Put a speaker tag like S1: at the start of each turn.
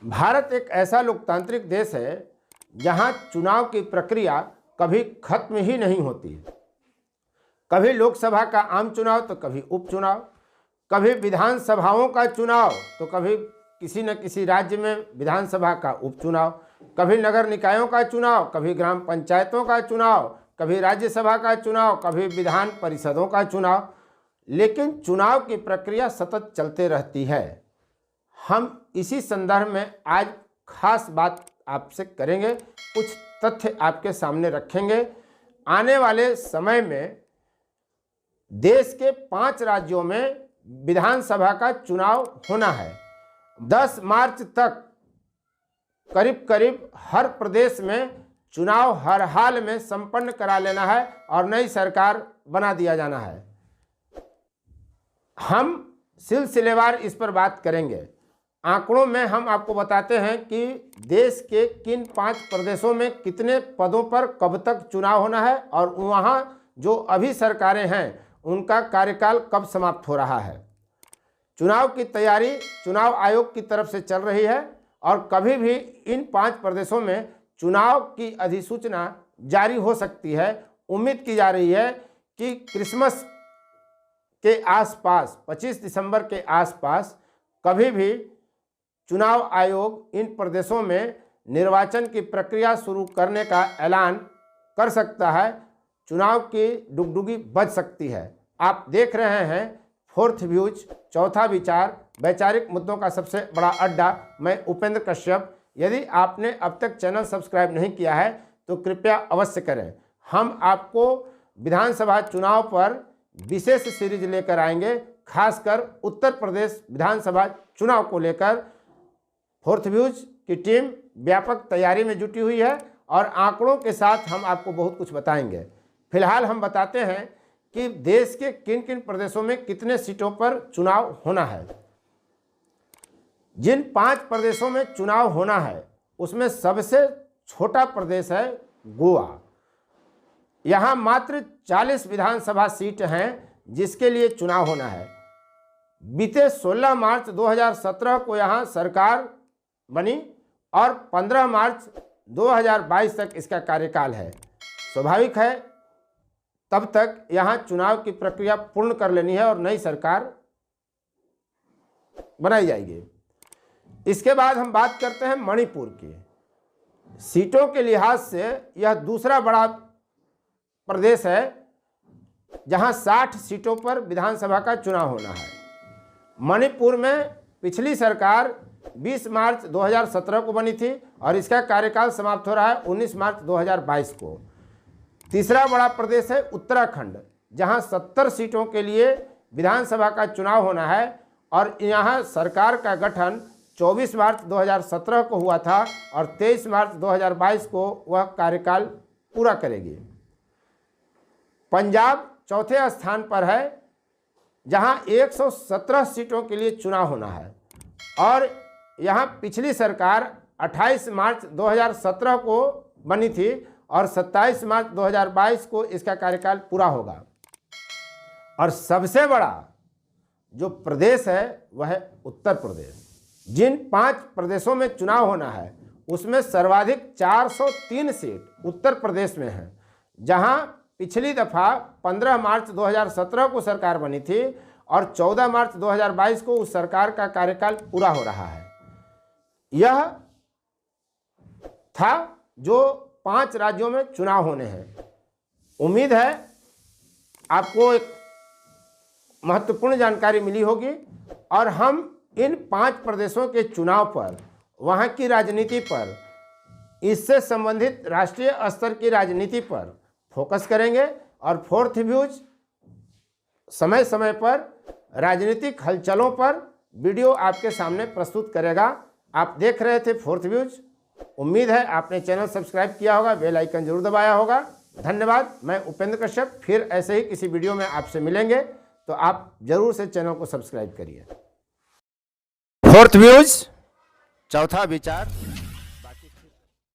S1: भारत एक ऐसा लोकतांत्रिक देश है जहां चुनाव की प्रक्रिया कभी खत्म ही नहीं होती। कभी लोकसभा का आम चुनाव तो कभी उपचुनाव, कभी विधानसभाओं का चुनाव तो कभी किसी न किसी राज्य में विधानसभा का उपचुनाव, कभी नगर निकायों का चुनाव, कभी ग्राम पंचायतों का चुनाव, कभी राज्यसभा का चुनाव, कभी विधान परिषदों का चुनाव। लेकिन चुनाव की प्रक्रिया सतत चलते रहती है। हम इसी संदर्भ में आज खास बात आपसे करेंगे, कुछ तथ्य आपके सामने रखेंगे। आने वाले समय में देश के 5 राज्यों में विधानसभा का चुनाव होना है। 10 मार्च तक करीब करीब हर प्रदेश में चुनाव हर हाल में संपन्न करा लेना है और नई सरकार बना दिया जाना है। हम सिलसिलेवार इस पर बात करेंगे। आंकड़ों में हम आपको बताते हैं कि देश के किन 5 प्रदेशों में कितने पदों पर कब तक चुनाव होना है और वहाँ जो अभी सरकारें हैं उनका कार्यकाल कब समाप्त हो रहा है। चुनाव की तैयारी चुनाव आयोग की तरफ से चल रही है और कभी भी इन 5 प्रदेशों में चुनाव की अधिसूचना जारी हो सकती है। उम्मीद की जा रही है कि क्रिसमस के आसपास 25 दिसंबर के आसपास कभी भी चुनाव आयोग इन प्रदेशों में निर्वाचन की प्रक्रिया शुरू करने का ऐलान कर सकता है। चुनाव की डुगडुगी बज सकती है। आप देख रहे हैं फोर्थ व्यूज, चौथा विचार, वैचारिक मुद्दों का सबसे बड़ा अड्डा। मैं उपेंद्र कश्यप। यदि आपने अब तक चैनल सब्सक्राइब नहीं किया है तो कृपया अवश्य करें। हम आपको विधानसभा चुनाव पर विशेष सीरीज लेकर आएंगे, खासकर उत्तर प्रदेश विधानसभा चुनाव को लेकर। फोर्थ व्यूज की टीम व्यापक तैयारी में जुटी हुई है और आंकड़ों के साथ हम आपको बहुत कुछ बताएंगे। फिलहाल हम बताते हैं कि देश के किन किन प्रदेशों में कितने सीटों पर चुनाव होना है। जिन 5 प्रदेशों में चुनाव होना है उसमें सबसे छोटा प्रदेश है गोवा। यहाँ मात्र 40 विधानसभा सीट हैं जिसके लिए चुनाव होना है। बीते 16 मार्च 2017 को यहाँ सरकार बनी और 15 मार्च 2022 तक इसका कार्यकाल है। स्वाभाविक है तब तक यहाँ चुनाव की प्रक्रिया पूर्ण कर लेनी है और नई सरकार बनाई जाएगी। इसके बाद हम बात करते हैं मणिपुर की। सीटों के लिहाज से यह दूसरा बड़ा प्रदेश है जहां 60 सीटों पर विधानसभा का चुनाव होना है। मणिपुर में पिछली सरकार 20 मार्च 2017 को बनी थी और इसका कार्यकाल समाप्त हो रहा है 19 मार्च 2022 को। तीसरा बड़ा प्रदेश है उत्तराखंड, जहां 70 सीटों के लिए विधानसभा का चुनाव होना है और यहां सरकार का गठन 24 मार्च 2017 को हुआ था और 23 मार्च 2022 को वह कार्यकाल पूरा करेगी। पंजाब चौथे स्थान पर है जहां 117 सीटों के लिए चुनाव होना है और यहां पिछली सरकार 28 मार्च 2017 को बनी थी और 27 मार्च 2022 को इसका कार्यकाल पूरा होगा। और सबसे बड़ा जो प्रदेश है वह है उत्तर प्रदेश। जिन 5 प्रदेशों में चुनाव होना है उसमें सर्वाधिक 403 सीट उत्तर प्रदेश में है, जहां पिछली दफ़ा 15 मार्च 2017 को सरकार बनी थी और 14 मार्च 2022 को उस सरकार का कार्यकाल पूरा हो रहा है। यह था जो 5 राज्यों में चुनाव होने हैं। उम्मीद है आपको एक महत्वपूर्ण जानकारी मिली होगी और हम इन 5 प्रदेशों के चुनाव पर, वहाँ की राजनीति पर, इससे संबंधित राष्ट्रीय स्तर की राजनीति पर फोकस करेंगे और फोर्थ व्यूज समय समय पर राजनीतिक हलचलों पर वीडियो आपके सामने प्रस्तुत करेगा। आप देख रहे थे फोर्थ व्यूज। उम्मीद है आपने चैनल सब्सक्राइब किया होगा, बेल आइकन जरूर दबाया होगा। धन्यवाद। मैं उपेंद्र कश्यप। फिर ऐसे ही किसी वीडियो में आपसे मिलेंगे तो आप जरूर से चैनल को सब्सक्राइब करिए। फोर्थ व्यूज, चौथा विचार।